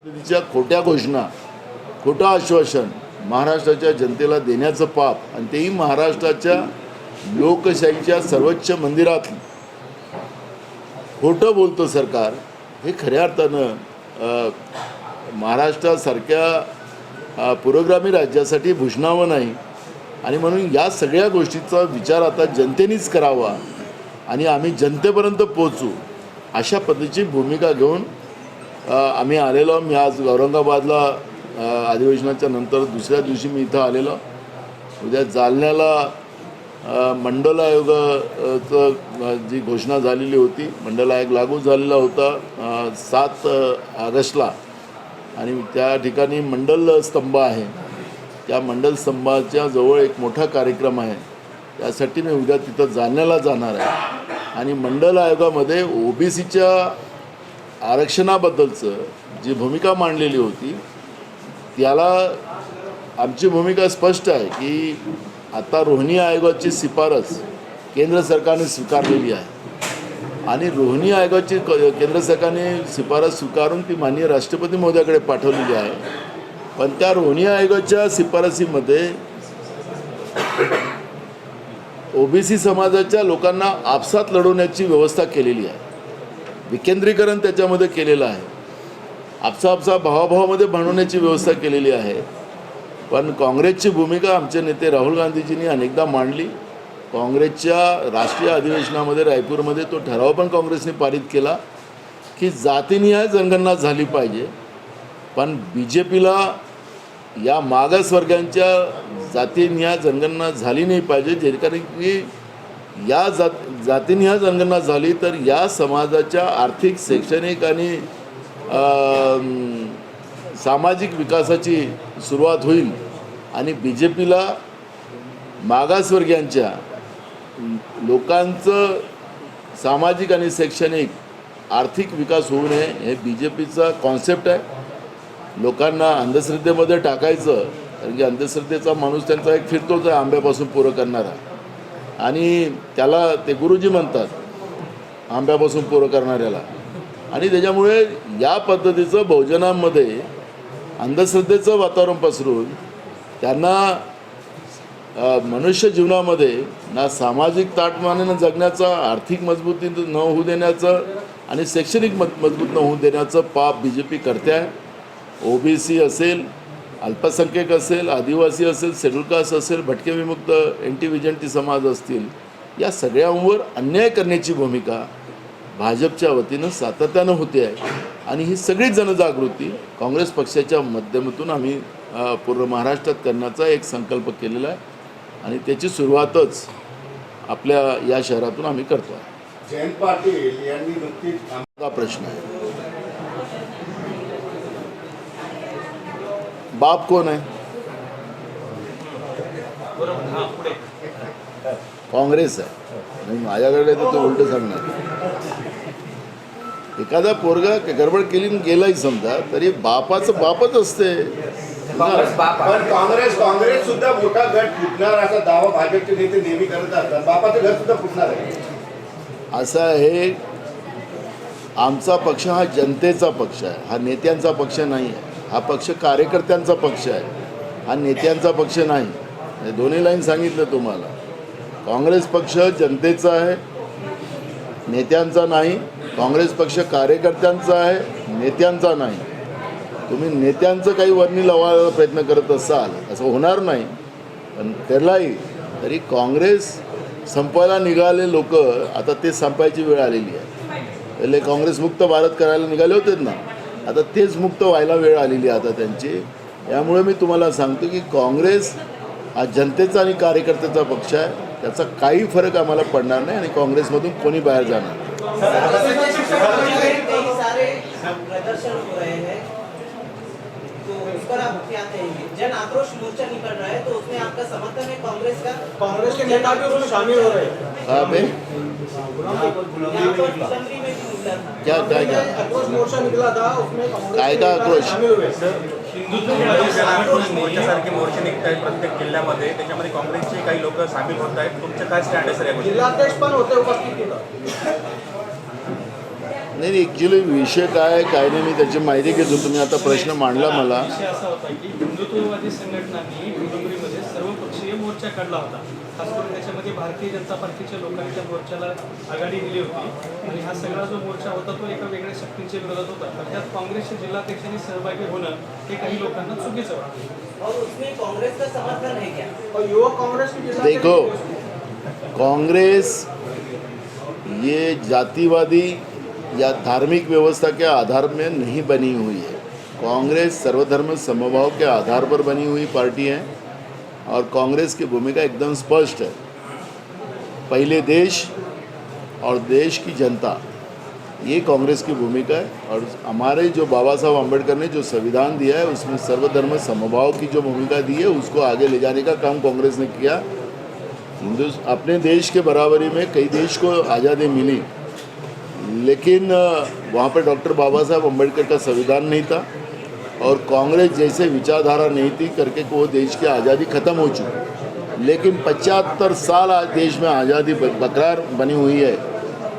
तिच्या खोट्या घोषणा, खोटं आश्वासन महाराष्ट्राच्या जनतेला देण्याचं पाप, आणि तेही महाराष्ट्राच्या लोकशाहीच्या सर्वोच्च मंदिरात खोटं बोलतं सरकार. हे खऱ्या अर्थानं महाराष्ट्रासारख्या पुरोगामी राज्यासाठी भूषणावं नाही. आणि म्हणून या सगळ्या गोष्टीचा विचार आता जनतेनेच करावा आणि आम्ही जनतेपर्यंत पोहोचू अशा पद्धतीची भूमिका घेऊन आम्ही आलेलो. मी आज औरंगाबादला अधिवेशनाच्या नंतर दुसऱ्या दिवशी मी इथं आलेलो. उद्या जालन्याला मंडल आयोगाचं जी घोषणा झालेली होती, मंडल आयोग लागू झालेला होता 7 ऑगस्टला, आणि त्या ठिकाणी मंडल स्तंभ आहे. त्या मंडल स्तंभाच्या जवळ एक मोठा कार्यक्रम आहे. त्यासाठी मी उद्या तिथं जालन्याला जाणार आहे. आणि मंडल आयोगामध्ये ओबीसीच्या आरक्षणाबद्दलचं जी भूमिका मांडलेली होती त्याला आमची भूमिका स्पष्ट आहे की आता रोहिणी आयोगाची शिफारस केंद्र सरकारने स्वीकारलेली आहे आणि रोहिणी आयोगाची केंद्र सरकारने शिफारस स्वीकारून ती माननीय राष्ट्रपती महोदयाकडे पाठवलेली आहे. पण त्या रोहिणी आयोगाच्या शिफारसीमध्ये ओबीसी समाजाच्या लोकांना आपसात लढवण्याची व्यवस्था केलेली आहे. विकेंद्रीकरण त्याच्यामध्ये केलेलं आहे. आपसा भावाभावामध्ये भांडवण्याची व्यवस्था केलेली आहे. पण काँग्रेसची भूमिका आमचे नेते राहुल गांधीजींनी अनेकदा मांडली. काँग्रेसच्या राष्ट्रीय अधिवेशनामध्ये रायपूरमध्ये तो ठराव पण काँग्रेसने पारित केला की जातीनिहाय जनगणना झाली पाहिजे. पण BJPला या मागासवर्गांच्या जातीनिहाय जनगणना झाली नाही पाहिजे, जेणेकरून की या जातीनिहाय जनगणना झाली तर या समाजाच्या आर्थिक, शैक्षणिक आणि सामाजिक विकासाची सुरुवात होईल. आणि BJPला मागासवर्गीयांच्या लोकांचं सामाजिक आणि शैक्षणिक आर्थिक विकास होऊ नये हे BJPचा कॉन्सेप्ट आहे. लोकांना अंधश्रद्धेमध्ये टाकायचं, कारण की अंधश्रद्धेचा माणूस त्यांचा एक फिरतोच आहे आंब्यापासून पुरं करणारा, आणि त्याला ते गुरुजी म्हणतात आंब्यापासून पुरं करणाऱ्याला. आणि त्याच्यामुळे या पद्धतीचं बहुजनांमध्ये अंधश्रद्धेचं वातावरण पसरून त्यांना मनुष्य जीवनामध्ये ना सामाजिक ताटमानेनं जगण्याचा, आर्थिक मजबूती न होऊ देण्याचं आणि शैक्षणिक मजबूत न होऊ देण्याचं पाप BJP करते आहे. ओबीसी असेल, अल्पसंख्याक असेल, आदिवासी असेल, शेड्यूल कास्ट असेल, भटके विमुक्त, एंटी विजंटी समाज असतील, या सगळ्यांवर अन्याय करण्याची भूमिका भाजपच्या वतीनं सातत्यानं होते आहे. आणि ही सगळी जनजागृती काँग्रेस पक्षाच्या माध्यमातून आम्ही पूर्ण महाराष्ट्रात करण्याचा एक संकल्प केलेला आहे आणि त्याची सुरुवातच आपल्या या शहरातून आम्ही करतो आहे. जयंत पाटील यांनी नुकतीच हा प्रश्न आहे, बाप कोण आहे? काँग्रेस आहे. माझ्याकडे तर तो उलट सांगणार. एखादा पोरगा गडबड केली गेलाही समजा तरी बापाचं बापच असते. पण काँग्रेस सुद्धा मोठा गट फुटणार असा दावा भाजपचे नेते नेहमी करत असतात. बापाचं घर सुद्धा फुटणार आहे असं आहे. आमचा पक्ष हा जनतेचा पक्ष आहे, हा नेत्यांचा पक्ष नाही आहे. हा पक्ष कार्यकर्त्यांचा पक्ष आहे, हा नेत्यांचा पक्ष नाही. हे दोन्ही लाईन सांगितलं तुम्हाला. काँग्रेस पक्ष जनतेचा आहे, नेत्यांचा नाही. काँग्रेस पक्ष कार्यकर्त्यांचा आहे, नेत्यांचा नाही. तुम्ही नेत्यांचं काही वर्णी लावायला प्रयत्न करत असाल, असं होणार नाही. पण त्यालाही तरी काँग्रेस संपवायला निघाले लोक आता ते संपायची वेळ आलेली आहे. पहिले काँग्रेस मुक्त भारत करायला निघाले होते ना, आता तेच मुक्त व्हायला वेळ आलेली आहे आता त्यांची. यामुळे मी तुम्हाला सांगतो की काँग्रेस हा जनतेचा आणि कार्यकर्त्याचा पक्ष आहे. त्याचा काही फरक आम्हाला पडणार नाही आणि काँग्रेसमधून कोणी बाहेर जाणार. जन आक्रोश मोर्चा निकल रहा है, तो उसमें आपका समर्थन है? कांग्रेस के नेता भी उसमें शामिल हो रहे हैं। कहाँ पे? क्या आक्रोश मोर्चा निकला था, उसमें काय का आक्रोश? शामिल हुए। आक्रोश मोर्चासारखे मोर्चे निघत आहेत प्रत्येक जिल्ह्यामध्ये, त्याच्यामध्ये काँग्रेसचे काही लोक सामील होत आहेत. तुमचं काय स्टँड आहे सर या गोष्टी? जिल्हाध्यक्ष पण होते उपस्थित तिथं. नाही ॲक्च्युली विषय काय आहे काय नाही मी त्याची माहिती घेतो. तुम्ही आता प्रश्न मांडला मला. विषय असा होता की हिंदुत्ववादी संघटनांनी डोंगरीमध्ये सर्वपक्षीय मोर्चा काढला होता. खास करून त्याच्यामध्ये भारतीय जनता पार्टीच्या लोकांनी त्या मोर्चाला आघाडी दिली होती आणि हा सगळा जो मोर्चा होता तो एका वेगळ्या शक्तींच्या विरोधात होता. तर त्यात काँग्रेसच्या जिल्हाध्यक्षांनी सहभागी होणं हे काही लोकांना चुकीचं वाटतं. और उसमें कांग्रेस का समर्थन है क्या? और युवक कांग्रेस की जिला देखो कांग्रेस ये जातिवादी या धार्मिक व्यवस्था के आधार में नहीं बनी हुई है. कांग्रेस सर्वधर्म समभाव के आधार पर बनी हुई पार्टी है और कांग्रेस की भूमिका एकदम स्पष्ट है. पहले देश और देश की जनता, ये कांग्रेस की भूमिका है. और हमारे जो बाबा साहब अम्बेडकर ने जो संविधान दिया है उसमें सर्वधर्म समभाव की जो भूमिका दी है उसको आगे ले जाने का काम कांग्रेस ने किया. अपने देश के बराबरी में कई देश को आज़ादी मिली, लेकिन वहाँ पर डॉक्टर बाबा साहब अम्बेडकर का संविधान नहीं था और कांग्रेस जैसे विचारधारा नहीं थी करके वो देश की आज़ादी ख़त्म हो चुकी. लेकिन 75 साल आज देश में आज़ादी बरकरार बनी हुई है.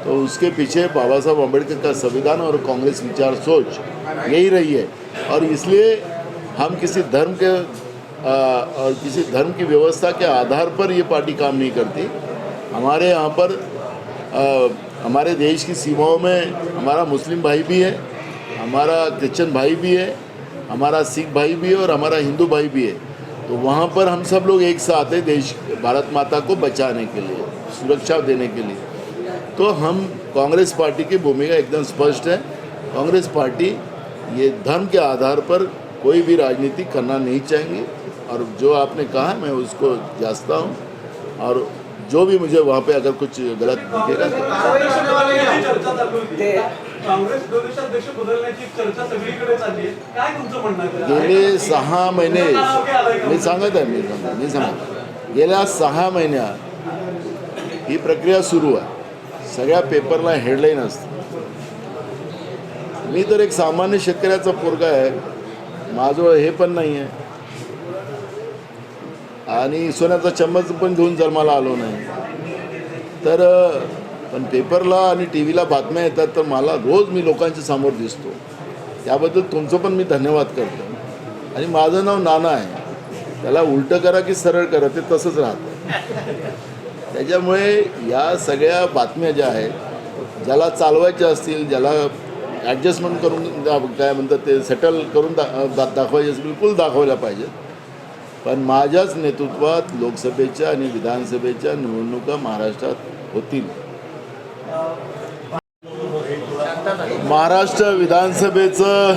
तो उसके पीछे बाबा साहब अम्बेडकर का संविधान और कांग्रेस विचार सोच यही रही है. और इसलिए हम किसी धर्म के और किसी धर्म की व्यवस्था के आधार पर ये पार्टी काम नहीं करती. हमारे यहाँ पर हमारे देश की सीमाओं में हमारा मुस्लिम भाई भी है, हमारा क्रिश्चियन भाई भी है, हमारा सिख भाई भी है और हमारा हिंदू भाई भी है. तो वहाँ पर हम सब लोग एक साथ हैं देश भारत माता को बचाने के लिए, सुरक्षा देने के लिए. तो हम कांग्रेस पार्टी की भूमिका एकदम स्पष्ट है. कांग्रेस पार्टी ये धर्म के आधार पर कोई भी राजनीति करना नहीं चाहेंगे. और जो आपने कहा मैं उसको जांचता हूँ और जो भी मुझे वहाँ पे अगर कुछ गलत दिखेगा तो कारवाई करने वाले हैं. चर्चा चालू होती. काँग्रेस प्रदेशाध्यक्ष बदलण्याची चर्चा सगळीकडे चालली आहे. काय तुमचं म्हणणं आहे? गेले 6 महिने मी सांगत आहे गेल्या 6 महिन्यात ही प्रक्रिया सुरू आहे. सगळ्या पेपरला हेडलाईन असते. मी तर एक सामान्य शेतकऱ्याचा पोरगा आहे, माझं हे पण नाही आहे आणि सोन्याचा चम्मच पण घेऊन जन्माला आलो नाही. तर पण पेपरला आणि टी व्हीला बातम्या येतात तर मला रोज मी लोकांच्या समोर दिसतो. त्याबद्दल तुमचं पण मी धन्यवाद करतो. आणि माझं नाव नाना आहे, त्याला उलटं करा की सरळ करा ते तसंच राहतं. त्याच्यामुळे या सगळ्या बातम्या ज्या आहेत ज्याला चालवायच्या असतील, ज्याला ॲडजस्टमेंट करून काय म्हणतात ते सेटल करून दाखवायचे असतील बिलकुल दाखवायला पाहिजेत. पण माझ्याच नेतृत्वात लोकसभेच्या आणि विधानसभेच्या निवडणुका महाराष्ट्रात होतील. महाराष्ट्र विधानसभेचं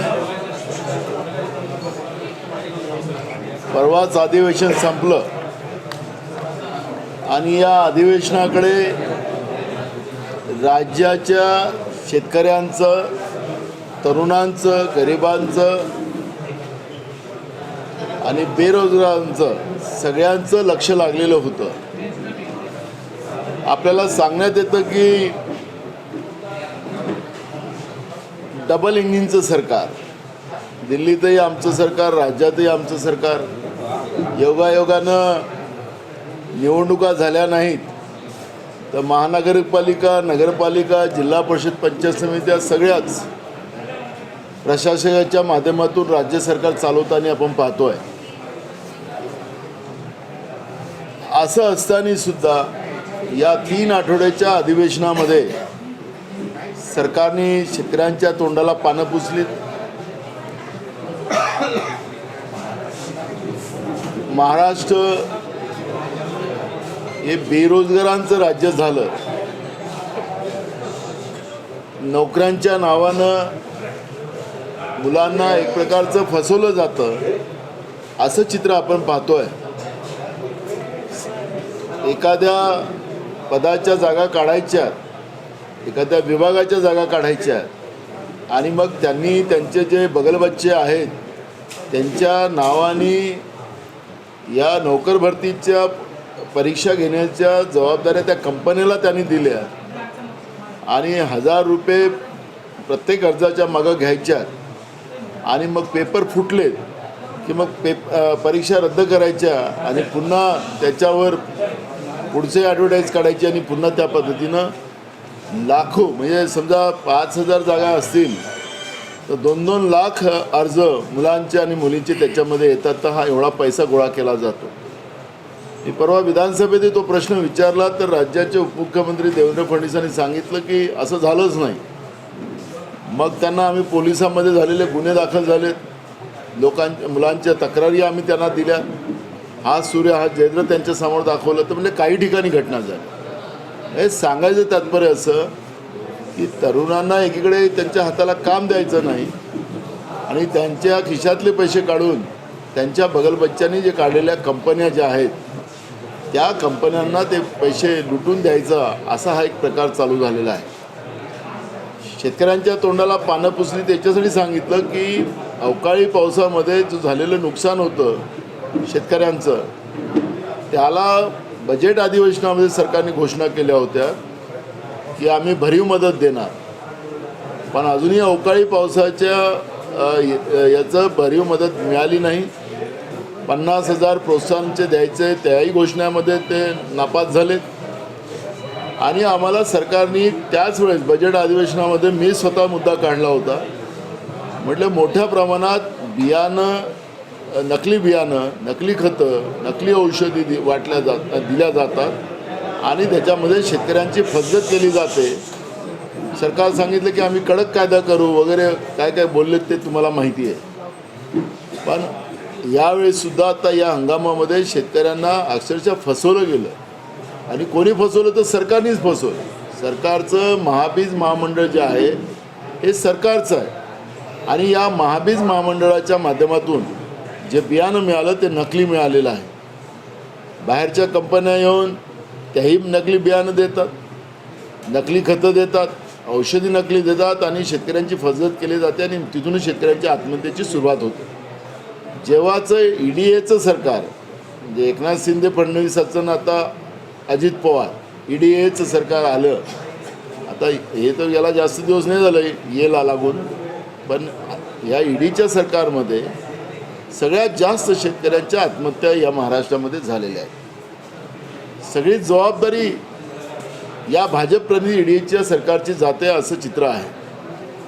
परवाच अधिवेशन संपलं आणि या अधिवेशनाकडे राज्याच्या शेतकऱ्यांचं, तरुणांचं, गरिबांचं आणि बेरोजगारांचं सगळ्यांचं लक्ष लागलेलं होतं. आपल्याला सांगण्यात येतं की डबल इंजिनचं सरकार, दिल्लीतही आमचं सरकार, राज्यातही आमचं सरकार. योगायोगानं निवडणुका झाल्या नाहीत तर महानगरपालिका, नगरपालिका, जिल्हा परिषद, पंचायत समित्या सगळ्याच प्रशासनाच्या माध्यमातून राज्य सरकार चालवताना आपण पाहतोय. असं असताना सुद्धा या 3 आठवड्याच्या अधिवेशनामध्ये सरकारने शेतकऱ्यांच्या तोंडाला पानं पुसलीत. महाराष्ट्र हे बेरोजगारांचं राज्य झालं. नोकऱ्यांच्या नावानं मुलांना एक प्रकारचं फसवलं जातं असं चित्र आपण पाहतोय. एखाद्या पदाच्या जागा काढायच्या, एखाद्या विभागाच्या जागा काढायच्या आणि मग त्यांनी त्यांचे जे बगलबच्चे आहेत त्यांच्या नावाने या नोकर भरतीच्या परीक्षा घेण्याच्या जबाबदाऱ्या त्या कंपनीला त्यांनी दिल्या आणि 1000 रुपये प्रत्येक अर्जाच्या मागं घ्यायच्या आणि मग पेपर फुटले की मग परीक्षा रद्द करायच्या आणि पुन्हा त्याच्यावर पुढचे ॲडव्हर्टाईज काढायची आणि पुन्हा त्या पद्धतीनं लाखो म्हणजे समजा 5,000 जागा असतील तर 2-2 लाख अर्ज मुलांचे आणि मुलींचे त्याच्यामध्ये येतात, तर हा एवढा पैसा गोळा केला जातो. मी परवा विधानसभेत तो प्रश्न विचारला तर राज्याचे उपमुख्यमंत्री देवेंद्र फडणवीसांनी सांगितलं की असं झालंच नाही. मग त्यांना आम्ही पोलिसांमध्ये झालेले गुन्हे दाखल झालेत, मुलांच्या तक्रारी आम्ही त्यांना दिल्या, हा सूर्य हा जयद्र त्यांच्यासमोर दाखवलं. तर म्हणजे काही ठिकाणी घटना झाल्या. हे सांगायचं तात्पर्य असं की तरुणांना एकीकडे त्यांच्या हाताला काम द्यायचं नाही आणि त्यांच्या खिशातले पैसे काढून त्यांच्या बगलबच्च्यांनी जे काढलेल्या कंपन्या ज्या आहेत त्या कंपन्यांना ते पैसे लुटून द्यायचा असा हा एक प्रकार चालू झालेला आहे. शेतकऱ्यांच्या तोंडाला पानं पुसली त्याच्यासाठी सांगितलं की अवकाळी पावसामध्ये जो झालेलं नुकसान होतं शेतकऱ्यांचं, त्याला बजेट अधिवेशनामध्ये सरकारने घोषणा केल्या होत्या की आम्ही भरीव मदत देणार. पण अजूनही अवकाळी पावसाच्या याचं भरीव मदत मिळाली नाही. 50,000 प्रोत्साहनचे द्यायचे त्याही घोषणामध्ये ते नापास झालेत. आणि आम्हाला सरकारने त्याच वेळेस बजेट अधिवेशनामध्ये मी स्वतः मुद्दा काढला होता. म्हटलं मोठ्या प्रमाणात नकली बियाणं, नकली खतं, नकली औषधी दिल्या जातात आणि त्याच्यामध्ये शेतकऱ्यांची फसगत केली जाते. सरकार सांगितलं की आम्ही कडक कायदा करू वगैरे काय काय बोललेत ते तुम्हाला माहिती आहे. पण यावेळेससुद्धा आता या हंगामामध्ये शेतकऱ्यांना अक्षरशः फसवलं गेलं. आणि कोणी फसवलं तर सरकारनेच फसवलं. सरकारचं महाबीज महामंडळ जे आहे हे सरकारचं आहे आणि या महाबीज महामंडळाच्या माध्यमातून जे बियाणं मिळालं ते नकली मिळालेलं आहे. बाहेरच्या कंपन्या येऊन त्याही नकली बियाणं देतात, नकली खतं देतात, औषधी नकली देतात आणि शेतकऱ्यांची फसगत केली जाते आणि तिथूनच शेतकऱ्यांच्या आत्महत्येची सुरुवात होते. जेव्हाचं EDAचं सरकार म्हणजे एकनाथ शिंदे फडणवीसाचं ना आता अजित पवार EDAचं सरकार आलं, आता हे तर याला जास्त दिवस नाही झालं येला लागून, पण या EDच्या सरकारमध्ये सगळ्यात जास्त शेतकऱ्यांच्या आत्महत्या या महाराष्ट्रामध्ये झालेल्या आहेत. सगळी जबाबदारी या भाजप प्रणित EDच्या सरकारची जाते असं चित्र आहे.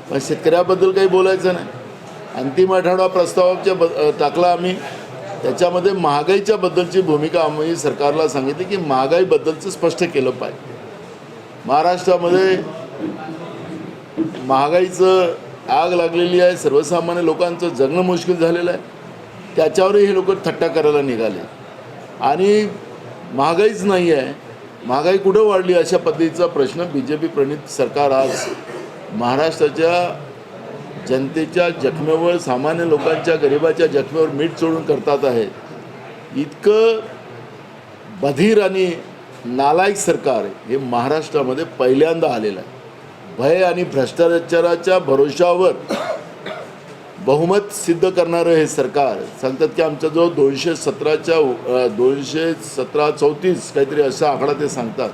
पण शेतकऱ्याबद्दल काही बोलायचं नाही. अंतिम आठवडा प्रस्तावाच्या टाकला आम्ही, त्याच्यामध्ये महागाईच्या बद्दलची भूमिका आम्ही सरकारला सांगितली की महागाईबद्दलचं स्पष्ट केलं पाहिजे. महाराष्ट्रामध्ये महागाईचं आग लागलेली आहे, सर्वसामान्य लोकांचं जगणं मुश्किल झालेलं आहे. त्याच्यावरही हे लोक थट्टा करायला निघाले आणि महागाईच नाही आहे, महागाई कुठं वाढली अशा पद्धतीचा प्रश्न BJP प्रणित सरकार आज महाराष्ट्राच्या जनतेच्या जखमेवर, सामान्य लोकांच्या गरिबाच्या जखमेवर मीठ चोळून करतात आहे. इतकं बधीर आणि नालायक सरकार हे महाराष्ट्रामध्ये पहिल्यांदा आलेलं आहे. भय आणि भ्रष्टाचाराच्या भरोशावर बहुमत सिद्ध करणारं हे सरकार सांगतात की आमच्याजवळ 217 काहीतरी असा आकडा ते सांगतात.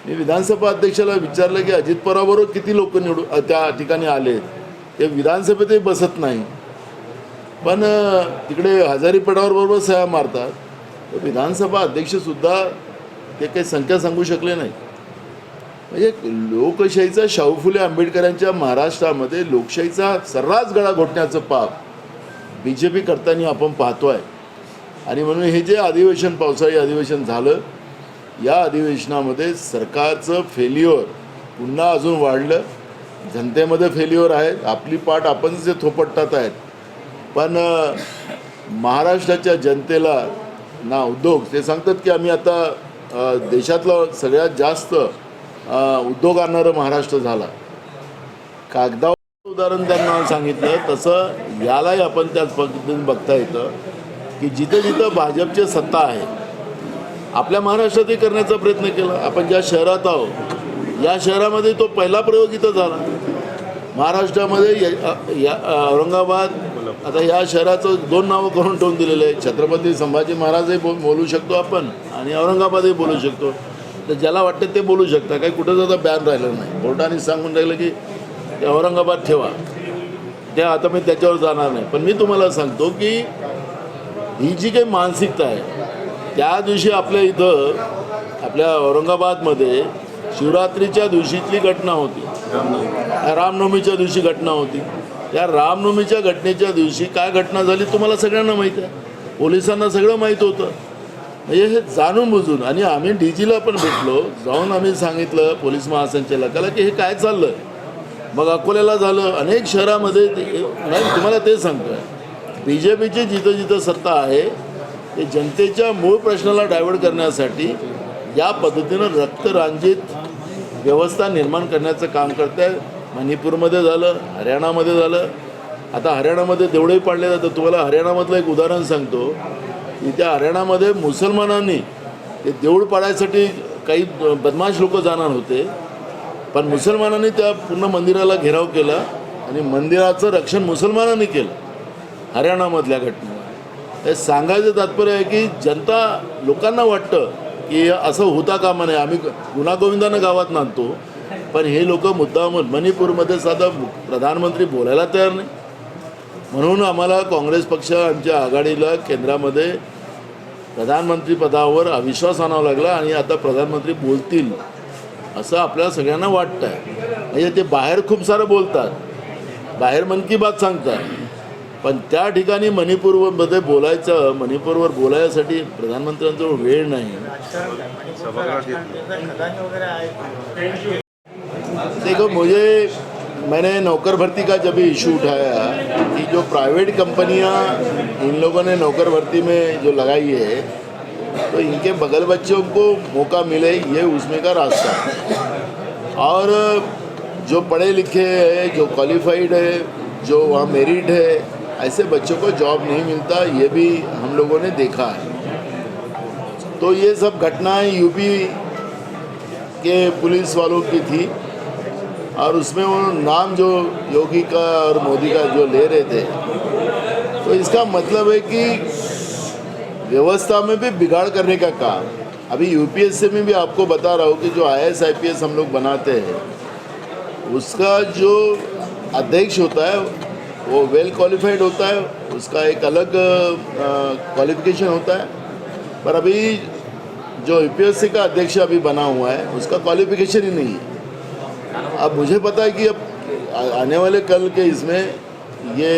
मी विधानसभा अध्यक्षाला विचारलं की अजित पवाराबरोबर किती लोक त्या ठिकाणी आले, ते विधानसभेतही बसत नाही पण तिकडे हजारी पटावर बरोबर सह्या मारतात. तर विधानसभा अध्यक्षसुद्धा ते काही संख्या सांगू शकले नाही. म्हणजे लोकशाहीचा शाहू फुले आंबेडकरांच्या महाराष्ट्रामध्ये लोकशाहीचा सर्रास गळा घोटण्याचं पाप BJP करताना आपण पाहतो आहे. आणि म्हणून हे जे अधिवेशन, पावसाळी अधिवेशन झालं, या अधिवेशनामध्ये सरकारचं फेल्युअर पुन्हा अजून वाढलं. जनतेमध्ये फेल्युअर आहे, आपली पाठ आपणच जे थोपटतात आहेत. पण महाराष्ट्राच्या जनतेला ना उद्योग, ते सांगतात की आम्ही आता देशातलं सगळ्यात जास्त उद्योग आणणारं महाराष्ट्र झाला. कागदावर उदाहरण त्यांना सांगितलं तसं यालाही आपण त्याच पद्धतीने बघता येतं की जिथं जिथं भाजपची सत्ता आहे आपल्या महाराष्ट्रातही करण्याचा प्रयत्न केला. आपण ज्या शहरात आहोत या शहरामध्ये तो पहिला प्रयोग इथं झाला. महाराष्ट्रामध्ये औरंगाबाद, आता या शहराचं 2 नावं करून ठेवून दिलेलं आहे. छत्रपती संभाजी महाराजही बोलू शकतो आपण आणि औरंगाबादही बोलू शकतो. तर ज्याला वाटतं ते बोलू शकता, काही कुठं सुद्धा बॅन राहिलं नाही. कोर्टाने सांगून राहिलं की ते औरंगाबाद ठेवा, ते आता मी त्याच्यावर जाणार नाही. पण मी तुम्हाला सांगतो की ही जी काही मानसिकता आहे, त्या दिवशी आपल्या इथं आपल्या औरंगाबादमध्ये शिवरात्रीच्या दिवशीतली घटना होती, रामनवमीच्या दिवशी घटना होती. त्या रामनवमीच्या घटनेच्या दिवशी काय घटना झाली तुम्हाला सगळ्यांना माहीत आहे, पोलिसांना सगळं माहीत होतं. म्हणजे हे जाणून बुजून, आणि आम्ही DGला पण भेटलो, जाऊन आम्ही सांगितलं पोलीस महासंचालकाला की हे काय चाललं आहे. मग अकोल्याला झालं, अनेक शहरामध्ये नाही तुम्हाला ते सांगतो आहे, BJPची जिथं जिथं सत्ता आहे ते जनतेच्या मूळ प्रश्नाला डायव्हर्ट करण्यासाठी या पद्धतीनं रक्तरांजित व्यवस्था निर्माण करण्याचं काम करत आहे. मणिपूरमध्ये झालं, हरियाणामध्ये झालं. आता हरियाणामध्ये देवळही पाडले जातं. तुम्हाला हरियाणामधलं एक उदाहरण सांगतो की त्या हरियाणामध्ये मुसलमानांनी ते देऊळ पाडायसाठी काही बदमाश लोक जाणार होते, पण मुसलमानांनी त्या पूर्ण मंदिराला घेराव केला आणि मंदिराचं रक्षण मुसलमानांनी केलं. हरियाणामधल्या घटनेवर हे सांगायचं तात्पर्य आहे की जनता लोकांना वाटतं की असं होता कामा नये. आम्ही गुन्हागोविंदानं गावात नांदतो, पण हे लोक मुद्दामून मणिपूरमध्ये साधं प्रधानमंत्री बोलायला तयार नाही. म्हणून आम्हाला काँग्रेस पक्ष आमच्या आघाडीला केंद्रामध्ये प्रधानमंत्री पदावर अविश्वास आणावा लागला आणि आता प्रधानमंत्री बोलतील असं आपल्याला सगळ्यांना वाटतं आहे. म्हणजे ते बाहेर खूप सारं बोलतात, बाहेर मन की बात सांगतात, पण त्या ठिकाणी मणिपूरमध्ये बोलायचं, मणिपूरवर बोलायसाठी प्रधानमंत्र्यांजवळ वेळ नाही. देखो मैंने नौकर भर्ती का जब भी इशू उठाया कि जो प्राइवेट कंपनियां इन लोगों ने नौकर भर्ती में जो लगाई है तो इनके बगल बच्चों को मौका मिले, ये उसमें का रास्ता है. और जो पढ़े लिखे हैं, जो क्वालिफाइड है, जो वहाँ मेरिट है, ऐसे बच्चों को जॉब नहीं मिलता, ये भी हम लोगों ने देखा है. तो ये सब घटनाएं यूपी के पुलिस वालों की थी और उसमें वो नाम जो योगी का और मोदी का जो ले रहे थे, तो इसका मतलब है कि व्यवस्था में भी बिगाड़ करने का काम. अभी UPSC में भी आपको बता रहा हूँ कि जो IAS IPS हम लोग बनाते हैं उसका जो अध्यक्ष होता है वो वेल क्वालिफाइड होता है, उसका एक अलग क्वालिफिकेशन होता है. पर अभी जो UPSC का अध्यक्ष अभी बना हुआ है उसका क्वालिफिकेशन ही नहीं है. अब मुझे पता है कि अब आने वाले कल के इसमें ये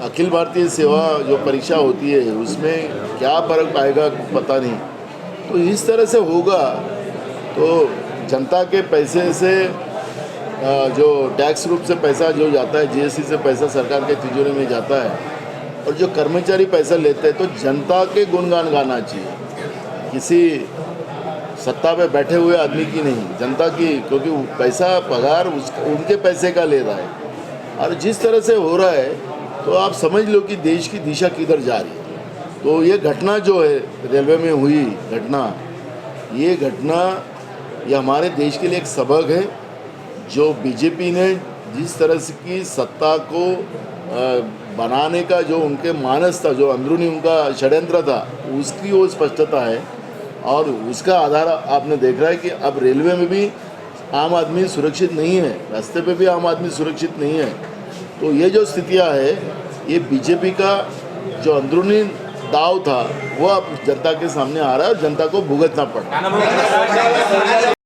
अखिल भारतीय सेवा जो परीक्षा होती है उसमें क्या फ़र्क आएगा पता नहीं. तो इस तरह से होगा तो जनता के पैसे से जो टैक्स रूप से पैसा जो जाता है, GST से पैसा सरकार के तिजोरी में जाता है, और जो कर्मचारी पैसा लेते हैं तो जनता के गुणगान गाना चाहिए, किसी सत्ता पे बैठे हुए आदमी की नहीं, जनता की, क्योंकि पैसा पगार उनके पैसे का ले रहा है. और जिस तरह से हो रहा है तो आप समझ लो कि देश की दिशा किधर जा रही है. तो ये घटना जो है रेलवे में हुई घटना, ये घटना ये हमारे देश के लिए एक सबक है. जो BJP ने जिस तरह से की सत्ता को बनाने का जो उनके मानस था, जो अंदरूनी उनका षड्यंत्र था, उसकी वो स्पष्टता है. और उसका आधार आपने देख रहा है कि अब रेलवे में भी आम आदमी सुरक्षित नहीं है, रास्ते पे भी आम आदमी सुरक्षित नहीं है. तो ये जो स्थितियां है, ये BJP का जो अंदरूनी दाव था वो अब जनता के सामने आ रहा है और जनता को भुगतना पड़ रहा है.